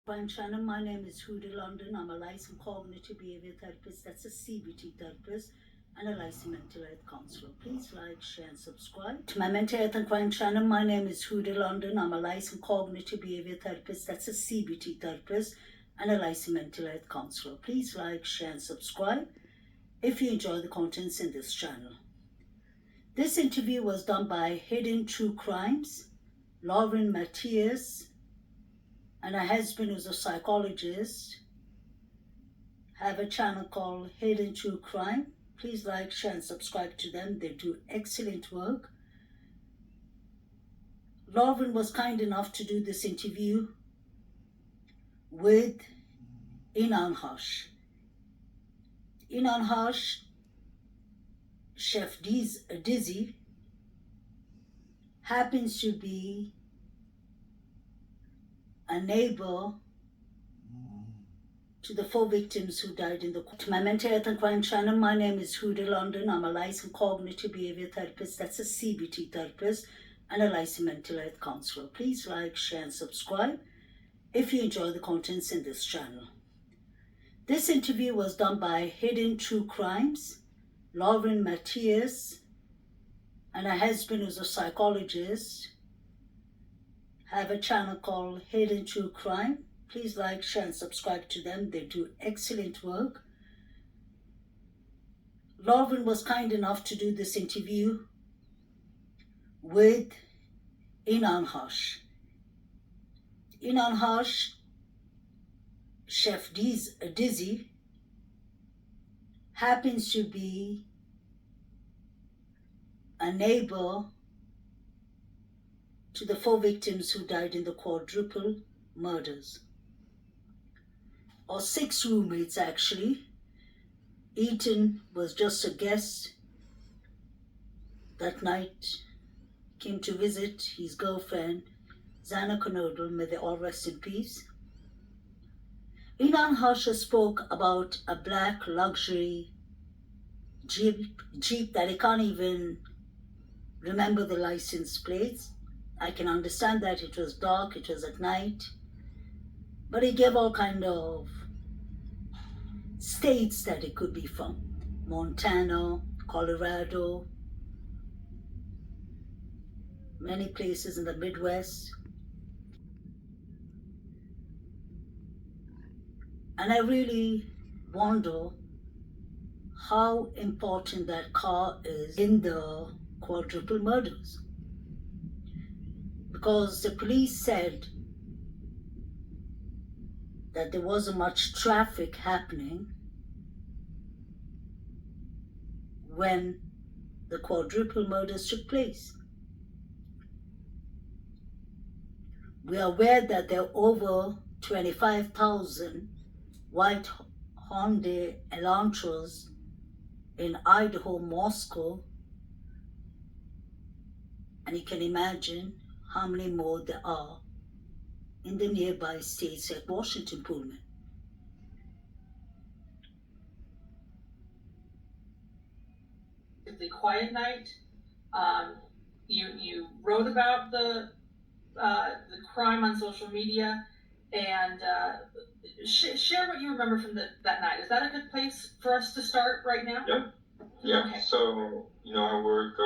Fine, Shannon. My name is Huda London. I'm a licensed cognitive behavior therapist, that's a CBT therapist, and a licensed mental health counselor. Please like, share, and subscribe to my mental health and crime channel. My name is Huda London. I'm a licensed cognitive behavior therapist, that's a CBT therapist, and a licensed mental health counselor. Please like, share, and subscribe if you enjoy the contents in this channel. This interview was done by Hidden True Crimes, Lauren Matthias, and her husband, who's a psychologist, have a channel called Hidden True Crime. Please like, share, and subscribe to them. They do excellent work. Lauren was kind enough to do this interview with INAN. INAN, Chef Dizzy, happens to be a neighbor to the 4 victims who died in the court. To my mental health and crime channel, my name is Huda London. I'm a licensed cognitive behavior therapist, that's a CBT therapist, and a licensed mental health counselor. Please like, share, and subscribe if you enjoy the contents in this channel. This interview was done by Hidden True Crimes, Lauren Matthias, and her husband, who's a psychologist, have a channel called Hidden True Crime. Please like, share, and subscribe to them. They do excellent work. Lauren was kind enough to do this interview with INAN. INAN, Chef Dizzy, happens to be a neighbor to the 4 victims who died in the quadruple murders. Or 6 roommates, actually. Ethan was just a guest that night, came to visit his girlfriend, Zana Konodal, may they all rest in peace. Inan Harsha spoke about a black luxury Jeep that he can't even remember the license plates. I can understand that it was dark, it was at night, but he gave all kind of states that it could be from. Montana, Colorado, many places in the Midwest. And I really wonder how important that car is in the quadruple murders. Because the police said that there wasn't much traffic happening when the quadruple murders took place. We are aware that there are over 25,000 white Hyundai Elantras in Idaho, Moscow, and you can imagine how many more there are in the nearby states like Washington, Pullman. The quiet night. You wrote about the crime on social media, and share what you remember from that night. Is that a good place for us to start right now? Yeah. Okay. So I work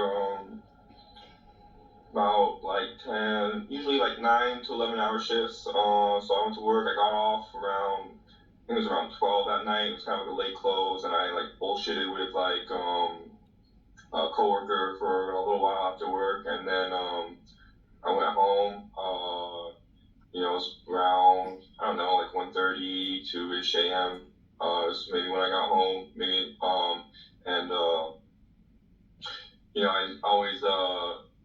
about like 10, usually like 9 to 11 hour shifts. So I went to work. I got off around, I think it was around 12 that night. It was kind of like a late close, and I like bullshitted with like a coworker for a little while after work, and then I went home. It was around, I don't know, like 1:30, 2-ish a.m. Was maybe when I got home, maybe and I'm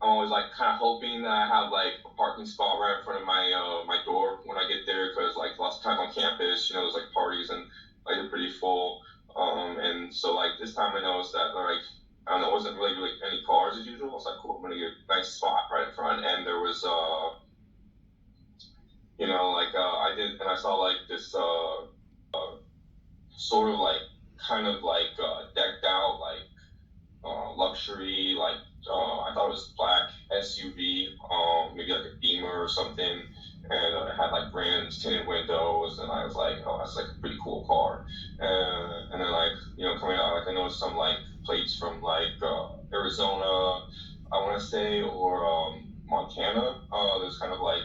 always like kind of hoping that I have like a parking spot right in front of my door when I get there, because like lots of times on campus, there's like parties and like they're pretty full. And so like this time I noticed that like, I don't know, it wasn't really any cars as usual. I was like, cool, I'm gonna get a nice spot right in front, and there was I did, and I saw like this sort of like kind of like decked out like luxury, like I thought it was black SUV, maybe like a Beamer or something, and it had like rims, tinted windows, and I was like, oh, that's like a pretty cool car. And then like coming out, like I noticed some like plates from like Arizona, I want to say, or Montana. There's kind of like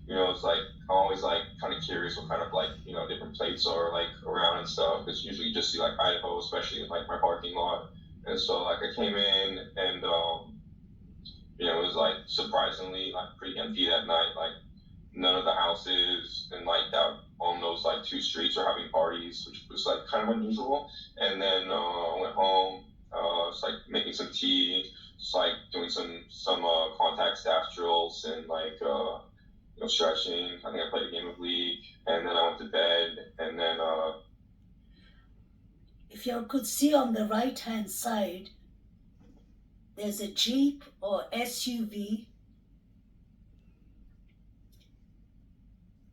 it's like I'm always like kind of curious what kind of like different plates are like around and stuff. Because usually you just see like Idaho, especially in like my parking lot. And so like I came in and it was like surprisingly like pretty empty that night. Like none of the houses and like that on those like two streets are having parties, which was like kind of unusual. And then I went home, was like making some tea, just like doing some contact staff drills and like stretching. I think I played a game of League, and then I went to bed, and then If you could see on the right hand side, there's a Jeep or SUV.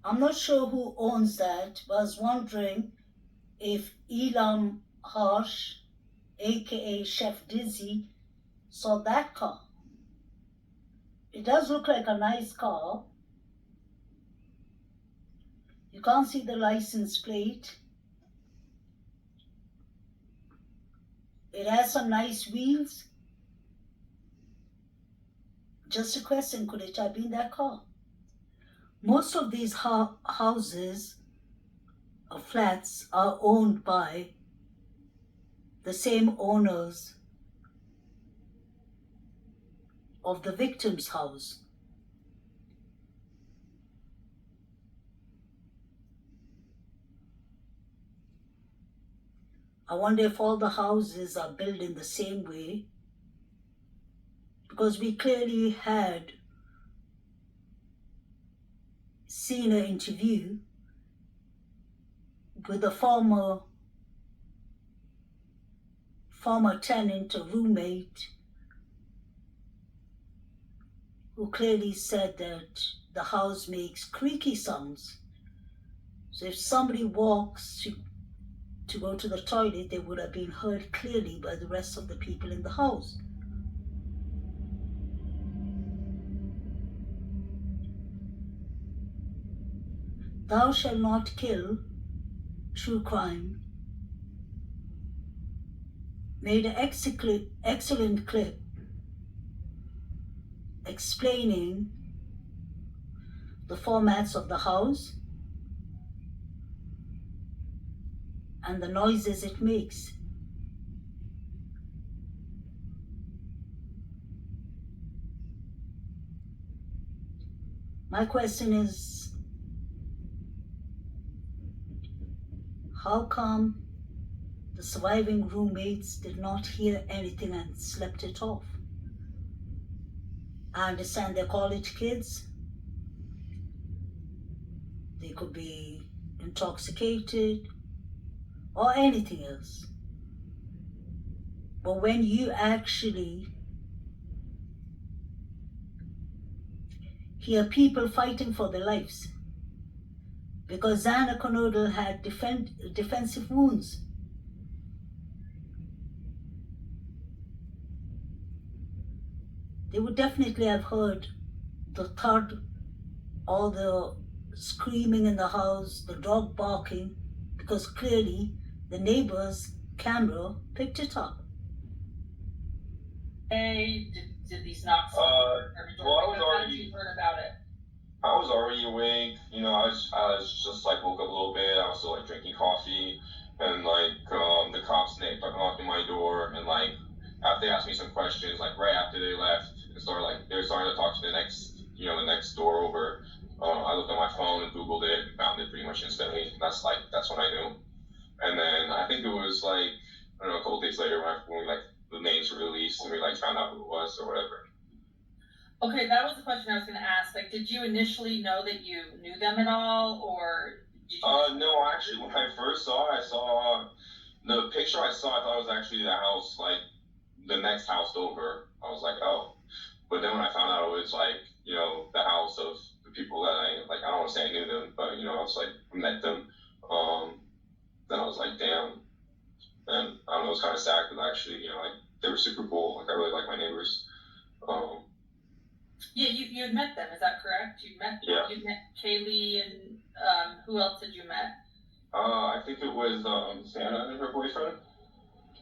I'm not sure who owns that, but I was wondering if Elam Harsh, aka Chef Dizzy, saw that car. It does look like a nice car. You can't see the license plate. It has some nice wheels. Just a question, could it have been that car? Most of these houses or flats are owned by the same owners of the victim's house. I wonder if all the houses are built in the same way, because we clearly had seen an interview with a former tenant or roommate who clearly said that the house makes creaky sounds. So if somebody walks to go to the toilet, they would have been heard clearly by the rest of the people in the house. Thou shalt not kill, true crime, made an excellent clip explaining the formats of the house and the noises it makes. My question is, how come the surviving roommates did not hear anything and slept it off? I understand they're college kids. They could be intoxicated or anything else. But when you actually hear people fighting for their lives, because Xana Conodal had defensive wounds. They would definitely have heard the thud, all the screaming in the house, the dog barking, because clearly the neighbor's camera picked it up. Hey, did these knocks every door? Well, I was How already- did you heard about it? I was already awake. I was just like woke up a little bit. I was still like drinking coffee, and like the cops knocked on my door, and like after they asked me some questions, like right after they left, and started like they were starting to talk to the next door over. I looked on my phone and Googled it and found it pretty much instantly. That's when I knew. And then I think it was like I don't know, a couple days later when we like the names were released and we like found out who it was or whatever. Okay, that was the question I was going to ask. Like, did you initially know that you knew them at all, or did you? No, actually, when I first saw it, I saw the picture I saw. I thought it was actually the house, like the next house over. I was like, oh. But then when I found out it was like the house of the people that I like, I don't want to say I knew them, but I was like met them. Then I was like, damn. And I don't know, it was kind of sad because actually, like they were super cool. Like I really like my neighbors. Yeah, you had met them. Is that correct? You met Yeah. You met Kaylee and who else had you met? I think it was Santa and her boyfriend.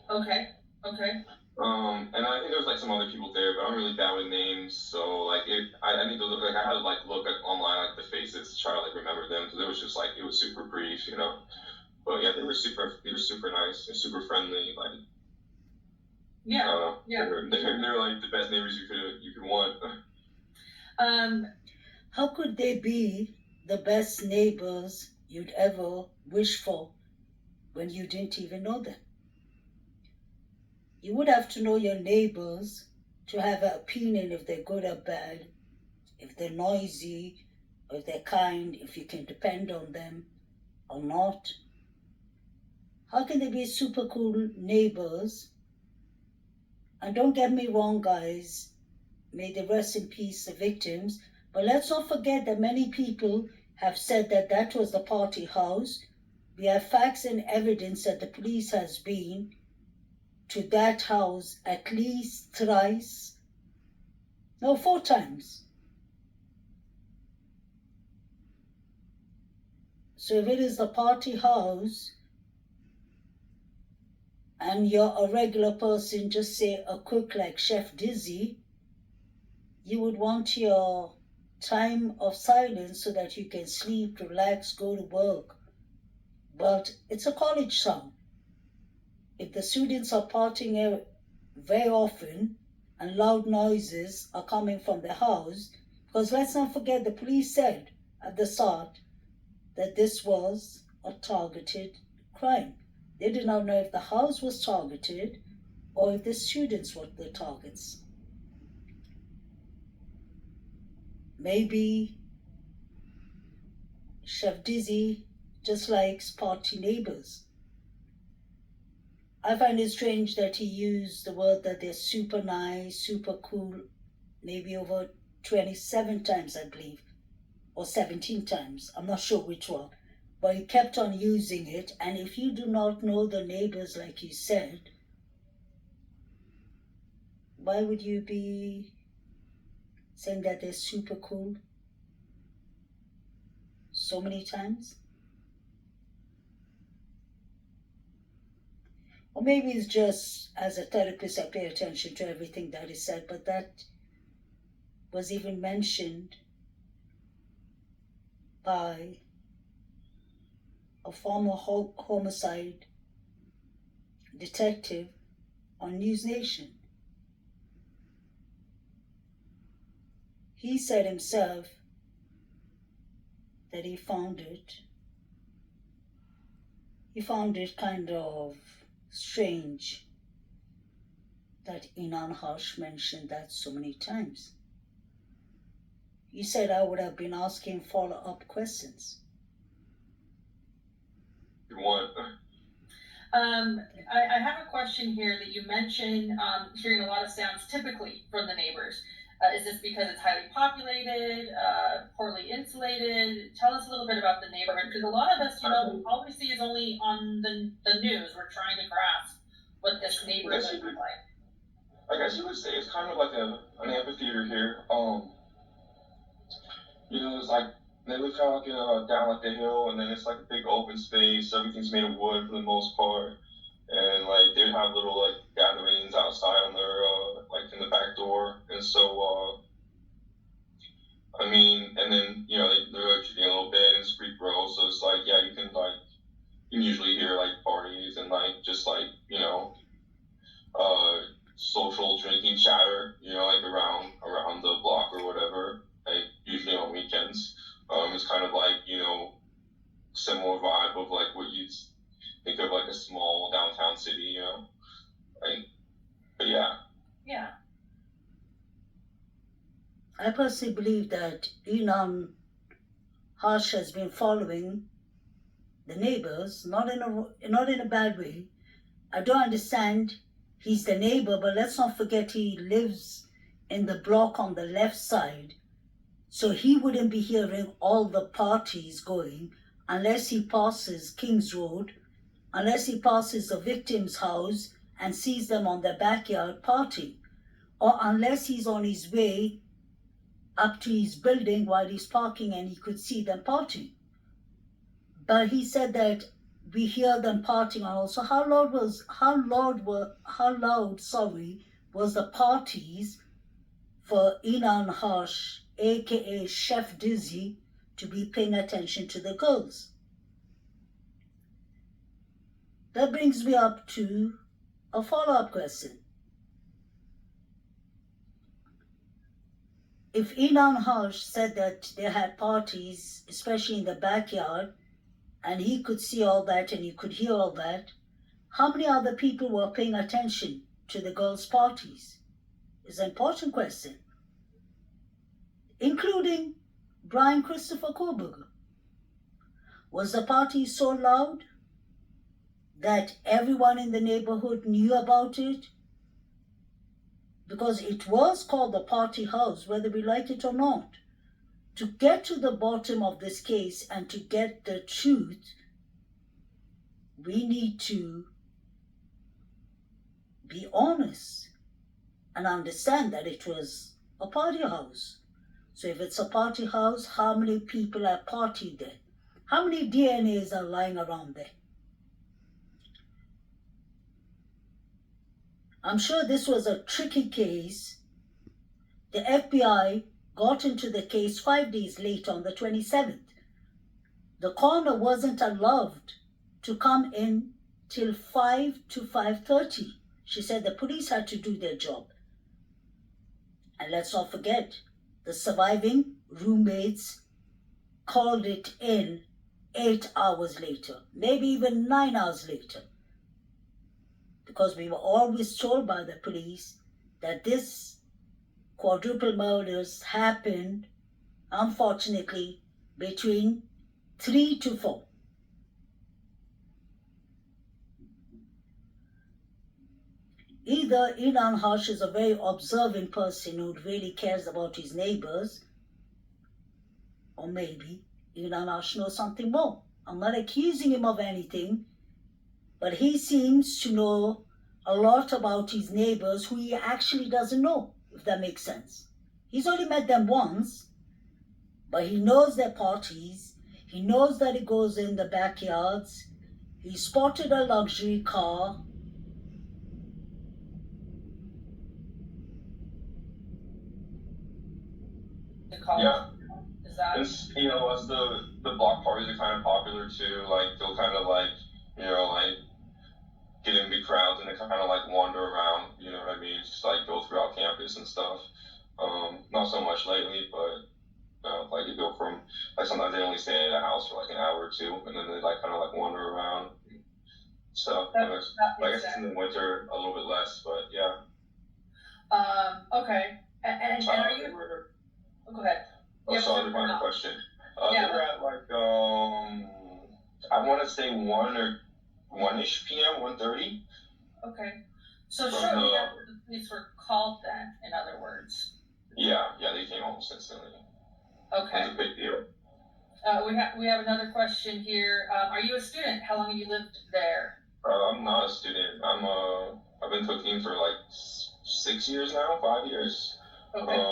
Okay. And I think there was like some other people there, but I'm really bad with names. So like, I need to look, like I had to like look at online like the faces to try to like remember them because it was just like it was super brief, you know. But yeah, they were super nice and super friendly. Like, Yeah. they're like the best neighbors you could want. How could they be the best neighbors you'd ever wish for when you didn't even know them? You would have to know your neighbors to have an opinion if they're good or bad, if they're noisy, or if they're kind, if you can depend on them or not. How can they be super cool neighbors? And don't get me wrong, guys, may they rest in peace, the victims. But let's not forget that many people have said that that was the party house. We have facts and evidence that the police has been to that house at least 4 times. So if it is the party house and you're a regular person, just say a cook like Chef Dizzy, you would want your time of silence so that you can sleep, relax, go to work. But it's a college town. If the students are partying very often and loud noises are coming from the house, because let's not forget the police said at the start that this was a targeted crime. They did not know if the house was targeted or if the students were the targets. Maybe Chef Dizzy just likes party neighbors. I find it strange that he used the word that they're super nice, super cool, maybe over 27 times, I believe, or 17 times. I'm not sure which one. But he kept on using it. And if you do not know the neighbors, like you said, why would you be saying that they're super cool so many times? Or maybe it's just as a therapist I pay attention to everything that is said, but that was even mentioned by a former homicide detective on News Nation. He said himself that he found it kind of strange that INAN Harsh mentioned that so many times. He said I would have been asking follow-up questions. You want? I have a question here that you mentioned hearing a lot of sounds typically from the neighbors. Is this because it's highly populated, poorly insulated? Tell us a little bit about the neighborhood, because a lot of us, all we see is only on the news. We're trying to grasp what this neighborhood looks like. I guess you would say it's kind of like an amphitheater here. It's like they live kind of like down like the hill, and then it's like a big open space. Everything's made of wood for the most part, and like they'd have little like gatherings outside on their like in the back door, and so I mean, and then they're like a little bed in Street Row, so it's like you can usually hear like parties and like just like social drinking chatter, like around the block or whatever. Like usually on weekends, it's kind of like similar vibe of like what you'd think of like a small downtown city, like. But yeah. Yeah. I personally believe that INAN Harsh has been following the neighbors, not in a bad way. I don't understand. He's the neighbor, but let's not forget he lives in the block on the left side. So he wouldn't be hearing all the parties going unless he passes King's Road, unless he passes the victim's house and sees them on their backyard party, or unless he's on his way up to his building while he's parking and he could see them partying. But he said that we hear them partying and also how loud was the parties for Inan Harsh, aka Chef Dizzy, to be paying attention to the girls. That brings me up to a follow-up question. If Inan Harsh said that they had parties, especially in the backyard, and he could see all that and he could hear all that, how many other people were paying attention to the girls' parties? Is an important question, including Brian Christopher Kohlberger. Was the party so loud that everyone in the neighborhood knew about it? Because it was called the party house, whether we like it or not. To get to the bottom of this case and to get the truth, we need to be honest and understand that it was a party house. So if it's a party house, how many people have partied there? How many DNAs are lying around there? I'm sure this was a tricky case. The FBI got into the case 5 days later on the 27th. The coroner wasn't allowed to come in till 5 to 5:30. She said the police had to do their job. And let's not forget, the surviving roommates called it in 8 hours later, maybe even 9 hours later. Because we were always told by the police that this quadruple murders happened, unfortunately, between 3 to 4. Either Inan Harsh is a very observant person who really cares about his neighbors, or maybe Inan Harsh knows something more. I'm not accusing him of anything, but he seems to know a lot about his neighbors who he actually doesn't know, if that makes sense. He's only met them once, but he knows their parties. He knows that it goes in the backyards. He spotted a luxury car. Yeah. Is that? It's, you know, as the block parties are kind of popular too. Like they'll kind of like, you know, like get in big crowds and they kind of like wander around. You know what I mean? Just like go throughout campus and stuff. Not so much lately, but like you go from like sometimes they only stay at a house for like an hour or two, and then they like kind of like wander around and stuff. That I makes guess sense. in the winter a little bit less, but yeah. Okay. And are you? Go ahead. Oh, sorry, final question. Yeah. They were at like I want to say 1-ish p.m., 1:30. Okay. So From shortly after the police were called, then, in other words. Yeah, they came almost instantly. Okay. It was a big deal. We have another question here. Are you a student? How long have you lived there? I'm not a student. I've been cooking for like 6 years now, 5 years. Okay.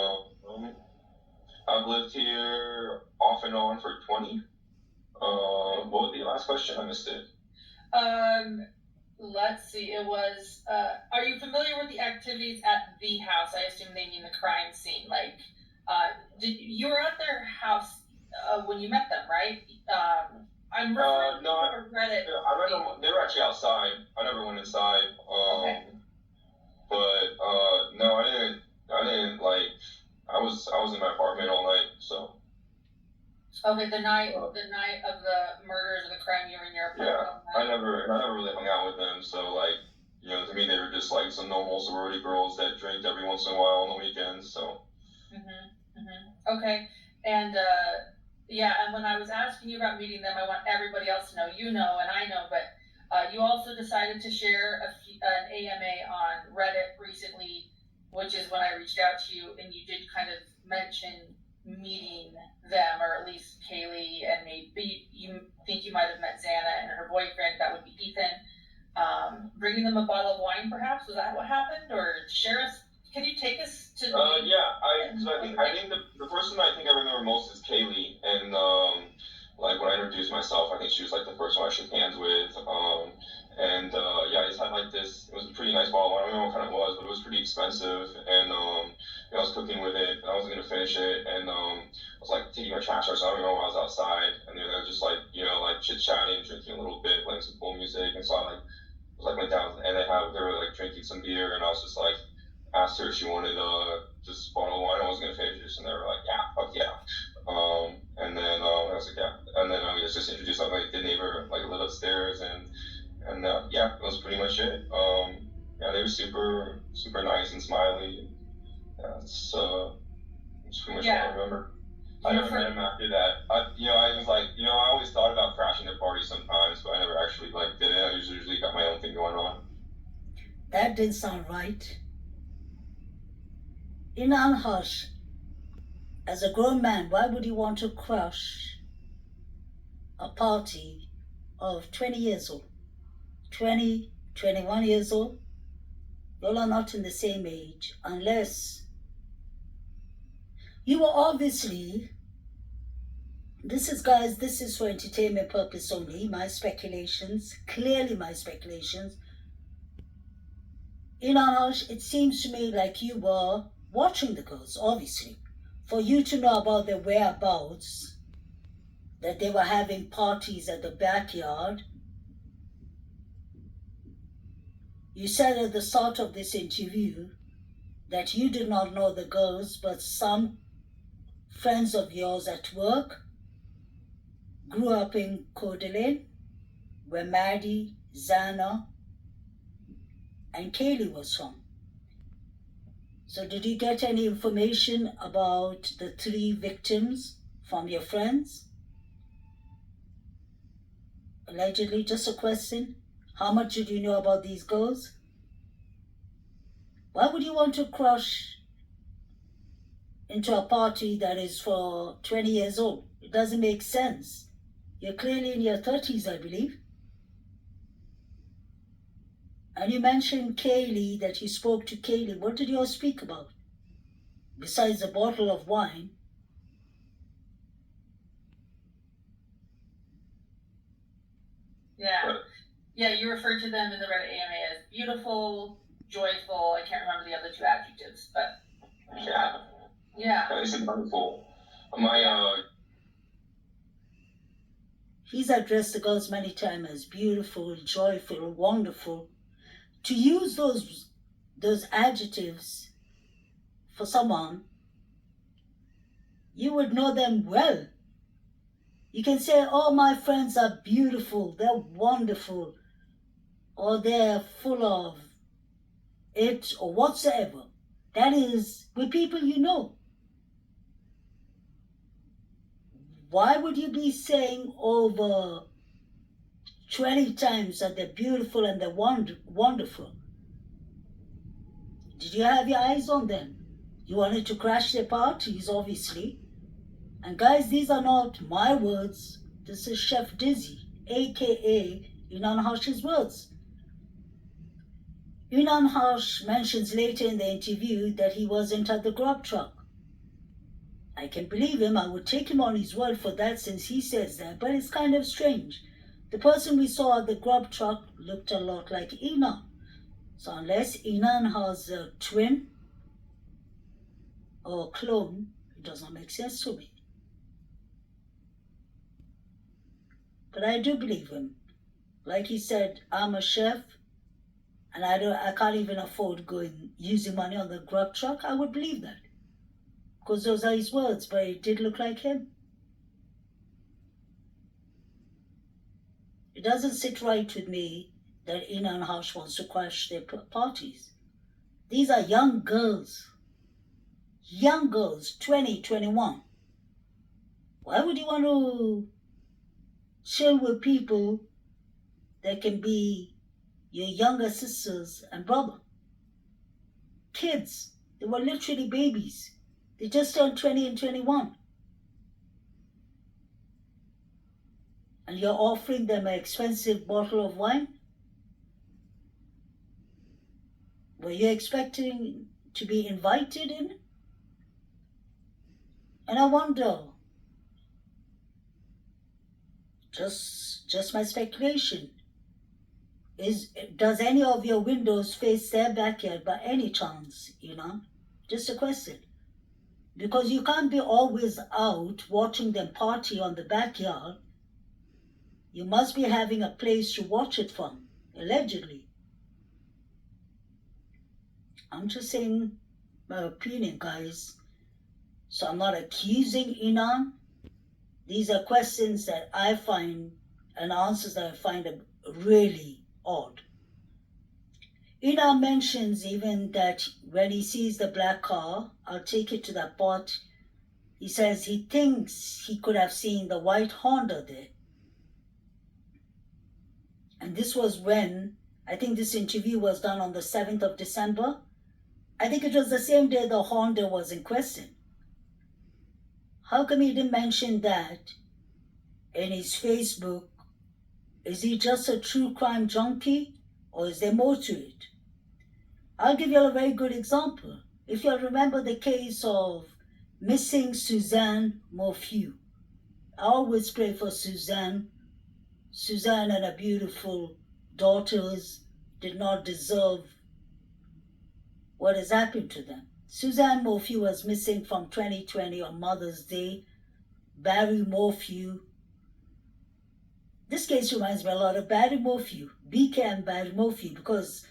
I've lived here off and on for 20. What was the last question? I missed it. Let's see. It was, are you familiar with the activities at the house? I assume they mean the crime scene. Like, you were at their house when you met them, right? I'm referring no, to Reddit. I met them. They were actually outside. I never went inside. Okay. But no, I didn't like. I was in my apartment all night, so. Okay, the night of the murders or the crime, you were in your apartment. Yeah, I never really hung out with them, so like, you know, to me they were just like some normal sorority girls that drank every once in a while on the weekends. So. Okay, and yeah, and when I was asking you about meeting them, I want everybody else to know. You know, and I know, but you also decided to share an AMA on Reddit recently, which is when I reached out to you, and you did kind of mention meeting them, or at least Kaylee, and maybe you think you might have met Xana and her boyfriend. That would be Ethan. Bringing them a bottle of wine, perhaps. Was that what happened? Or share us? Can you take us to? Yeah, I think the first she was like the first one I shook hands with. And yeah, I just had like this. It was a pretty nice bottle. I don't remember what kind it was, but it was pretty expensive. And I was cooking with it. And I wasn't gonna finish it, and I was like taking my trash out. So I don't remember when I was outside, and they were just like like chit chatting, drinking a little bit, playing some cool music. And so I went down, and they were like drinking some beer, and I was just like asked her if she wanted just a bottle of wine. I wasn't gonna finish this, and they were like, yeah, fuck yeah. And then I was like, yeah. And then we just introduced like the neighbor, like lived upstairs, and yeah, that was pretty much it. Yeah, they were super super nice and smiley. Yeah, it's pretty much all I remember. I never met him after that. I was like, I always thought about crashing their party sometimes, but I never actually like did it. I usually got my own thing going on. That didn't sound right. Inan Hush, as a grown man, why would you want to crush a party of 20 years old? 20, 21 years old? You all are not in the same age, unless you were obviously, this is for entertainment purpose only, my speculations, clearly my speculations. Inan Hush, it seems to me like you were watching the girls, obviously. For you to know about their whereabouts, that they were having parties at the backyard. You said at the start of this interview that you did not know the girls, but some friends of yours at work grew up in Coeur d'Alene, where Maddie, Zana, and Kaylee was from. So did you get any information about the 3 victims from your friends? Allegedly, just a question. How much did you know about these girls? Why would you want to crush into a party that is for 20 years old? It doesn't make sense. You're clearly in your 30s, I believe. And you mentioned Kaylee, that you spoke to Kaylee. What did you all speak about? Besides a bottle of wine. Yeah. Yeah, you referred to them in the Reddit AMA as beautiful, joyful. I can't remember the other 2 adjectives, but yeah. Yeah. They said wonderful. He's addressed the girls many times as beautiful, joyful, wonderful. To use those adjectives for someone, you would know them well. You can say, oh, my friends are beautiful, they're wonderful, or they're full of it, or whatsoever. That is with people you know. Why would you be saying over 20 times that they're beautiful and they're wonderful? Did you have your eyes on them? You wanted to crash their parties, obviously. And guys, these are not my words. This is Chef Dizzy, aka Inan Hush's words. Inan Hush mentions later in the interview that he wasn't at the grub truck. I can believe him. I would take him on his word for that, since he says that, but it's kind of strange. The person we saw at the grub truck looked a lot like Inan. So unless Inan has a twin or a clone, it does not make sense to me. But I do believe him. Like he said, I'm a chef, and I can't even afford using money on the grub truck. I would believe that, because those are his words, but it did look like him. It doesn't sit right with me that Inan Hush wants to crash their parties. These are young girls. Young girls, 20, 21. Why would you want to chill with people that can be your younger sisters and brother? Kids. They were literally babies. They just turned 20 and 21. And you're offering them an expensive bottle of wine? Were you expecting to be invited in? And I wonder, Just my speculation. Does any of your windows face their backyard by any chance, Just a question. Because you can't be always out watching them party on the backyard. You must be having a place to watch it from, allegedly. I'm just saying my opinion, guys. So I'm not accusing INAN. These are questions that I find and answers that I find really odd. INAN mentions even that when he sees the black car, I'll take it to that part, he says he thinks he could have seen the white Honda there. And this was when, I think this interview was done on the 7th of December. I think it was the same day the Honda was in question. How come he didn't mention that in his Facebook? Is he just a true crime junkie, or is there more to it? I'll give you a very good example. If you remember the case of missing Suzanne Morphew. I always pray for Suzanne. Suzanne and her beautiful daughters did not deserve what has happened to them. Suzanne Morphew was missing from 2020 on Mother's Day. Barry Morphew. This case reminds me a lot of Barry Morphew, BK and Barry Morphew, because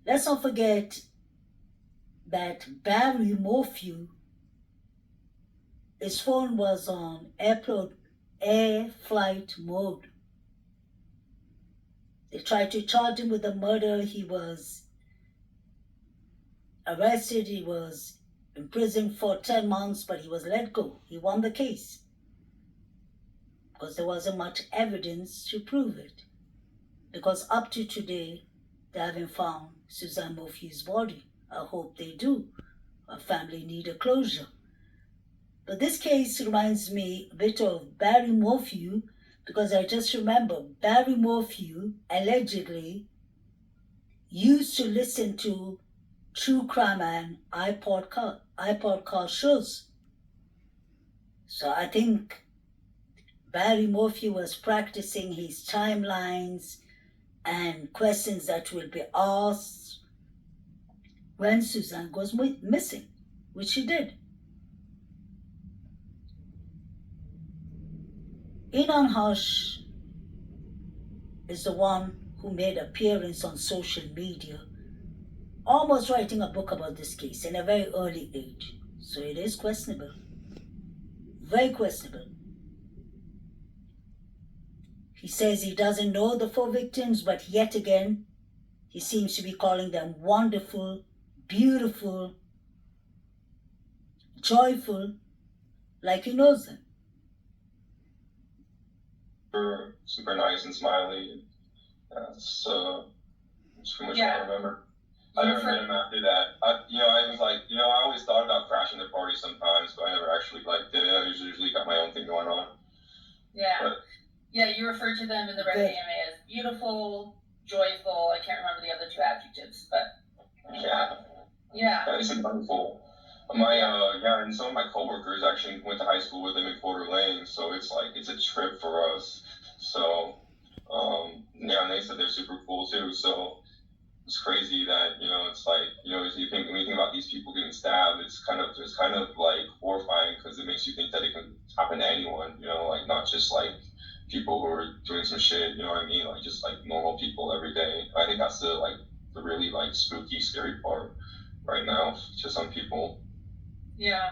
let's not forget that Barry Morphew, his phone was on air flight mode. They tried to charge him with the murder. He was arrested. He was in prison for 10 months, but he was let go. He won the case because there wasn't much evidence to prove it. Because up to today, they haven't found Suzanne Morphew's body. I hope they do. Her family need a closure. But this case reminds me a bit of Barry Morphew, because I just remember Barry Morphew allegedly used to listen to true crime and iPod car shows. So I think Barry Morphew was practicing his timelines and questions that will be asked when Suzanne goes missing, which she did. Inan Hush is the one who made appearance on social media, almost writing a book about this case in a very early age. So it is questionable. Very questionable. He says he doesn't know the 4 victims, but yet again, he seems to be calling them wonderful, beautiful, joyful, like he knows them. Super nice and smiley. That's pretty much what I remember. I never met him after that. I was like, I always thought about crashing the party sometimes, but I never actually did it. I usually got my own thing going on. Yeah. But, yeah, you referred to them in the Red AMA as beautiful, joyful. I can't remember the other 2 adjectives, but yeah, they seem wonderful. And some of my coworkers actually went to high school with them in Coeur d'Alene, so it's a trip for us. So, and they said they're super cool too. So it's crazy that when you think about these people getting stabbed, it's kind of horrifying, because it makes you think that it can happen to anyone. Not just people who are doing some shit. You know what I mean? Just normal people every day. I think that's the really spooky, scary part right now to some people. Yeah.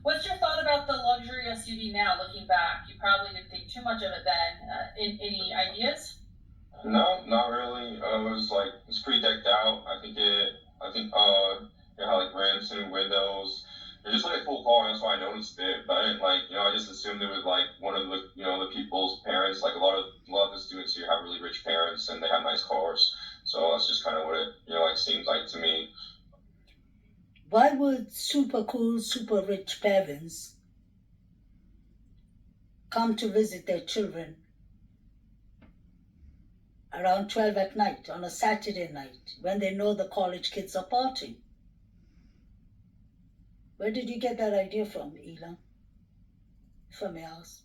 What's your thought about the luxury SUV now, looking back? You probably didn't think too much of it then. Any ideas? No, not really. It's pretty decked out. I think it had ramps and windows. It just a cool car, and that's why I noticed it. But I didn't I just assumed it was one of the the people's parents. A lot of the students here have really rich parents, and they have nice cars. So that's just kind of what it seems like to me. Why would super cool, super rich parents come to visit their children around 12 at night on a Saturday night when they know the college kids are partying? Where did you get that idea from, Elan? If I may ask.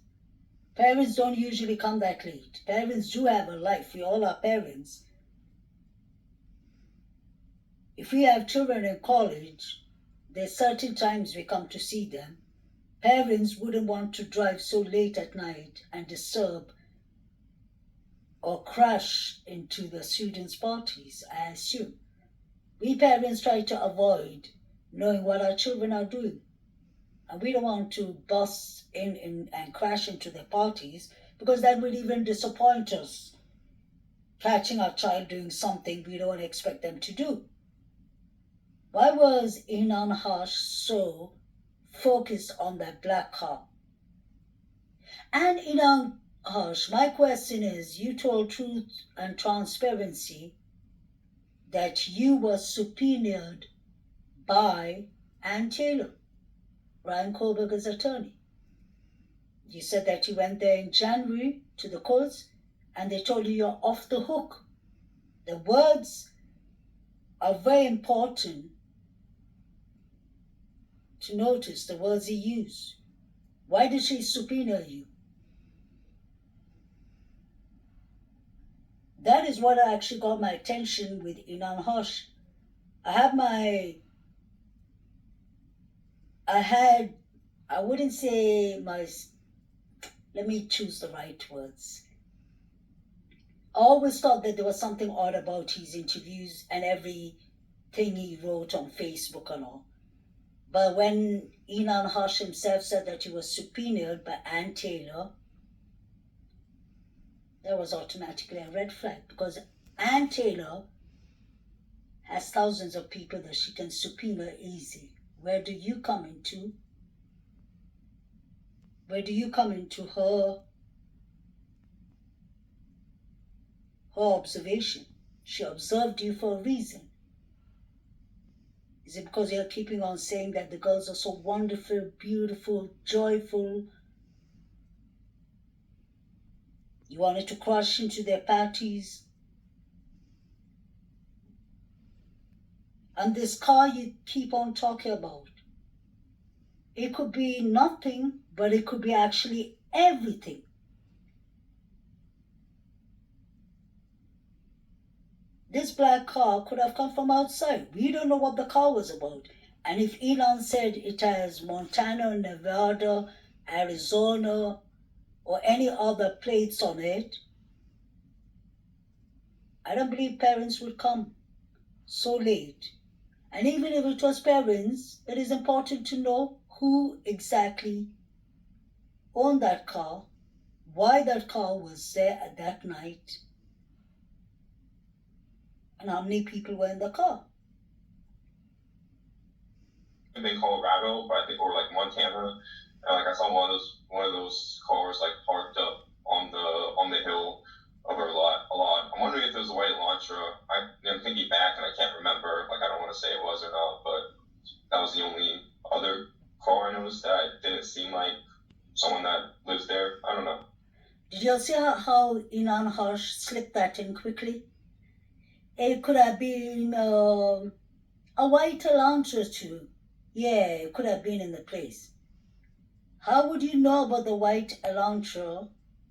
Parents don't usually come that late. Parents do have a life. We all are parents. If we have children in college, there's certain times we come to see them. Parents wouldn't want to drive so late at night and disturb or crash into the students' parties, I assume. We parents try to avoid knowing what our children are doing. And we don't want to bust in and crash into their parties because that would even disappoint us, catching our child doing something we don't expect them to do. Why was INAN Harsh so focused on that black car? And INAN Harsh, my question is, you told truth and transparency that you were subpoenaed by Ann Taylor, Ryan Koberger's attorney. You said that you went there in January to the courts and they told you you're off the hook. The words are very important to notice, the words he used. Why did she subpoena you? That is what actually got my attention with INAN Harsh. I wouldn't say let me choose the right words. I always thought that there was something odd about his interviews and everything he wrote on Facebook and all. But when INAN Harsh himself said that he was subpoenaed by Ann Taylor, that was automatically a red flag because Ann Taylor has thousands of people that she can subpoena easy. Where do you come into? Where do you come into her observation? She observed you for a reason. Is it because you're keeping on saying that the girls are so wonderful, beautiful, joyful? You wanted to crush into their parties? And this car you keep on talking about, it could be nothing, but it could be actually everything. This black car could have come from outside. We don't know what the car was about. And if Elon said it has Montana, Nevada, Arizona, or any other plates on it, I don't believe parents would come so late. And even if it was parents, it is important to know who exactly owned that car, why that car was there at that night, and how many people were in the car. In Colorado, but I think or like Montana, and like I saw one of those cars like parked up on the hill of a lot. I'm wondering if it was a white Elantra. I'm thinking back and I can't remember. Like I don't want to say it was or not, but that was the only other car I noticed that didn't seem like someone that lives there. I don't know. Did you see how INAN Harsh slipped that in quickly? It could have been a white Elantra too. Yeah, it could have been in the place. How would you know about the white Elantra?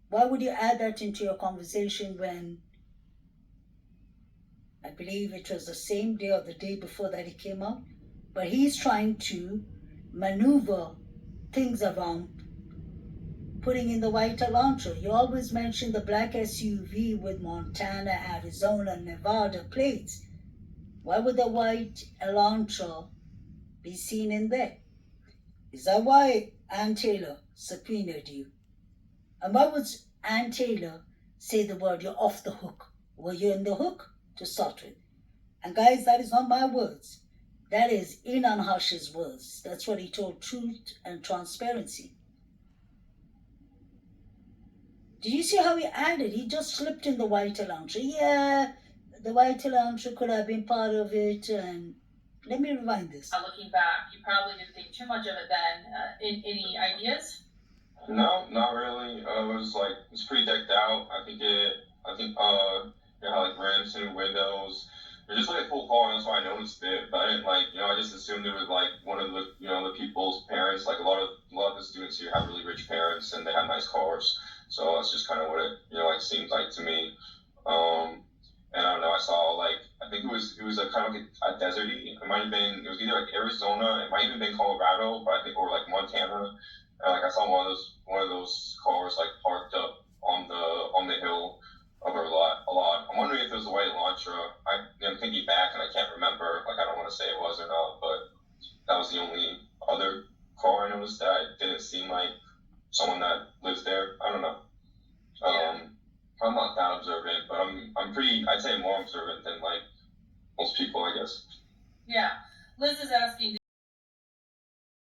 Why would you add that into your conversation when I believe it was the same day or the day before that it came out? But he's trying to maneuver things around putting in the white Elantra. You always mention the black SUV with Montana, Arizona, Nevada plates. Why would the white Elantra be seen in there? Is that why Ann Taylor subpoenaed you? And why would Ann Taylor say the word you're off the hook? Were you in the hook to start with? And guys, that is not my words. That is INAN Harsh's words. That's what he told Truth and Transparency. Did you see how he added? He just slipped in the white Elantra. Yeah, the white Elantra could have been part of it. And let me rewind this. Looking back, you probably didn't think too much of it then. Any ideas? No, not really. It was like it's pretty decked out. I think it had like rims and windows. It was just like a cool car, and that's why I noticed it. But I didn't I just assumed it was like one of the the people's parents. Like a lot of the students here have really rich parents, and they have nice cars. So that's just kind of what it, like seemed like to me. And I don't know, I saw like, I think it was a kind of like a deserty. It might have been, it was either like Arizona, it might have been Colorado, but I think, or like Montana. And like I saw one of those cars like parked up on the hill of a lot. I'm wondering if it was a white Elantra. I'm thinking back and I can't remember.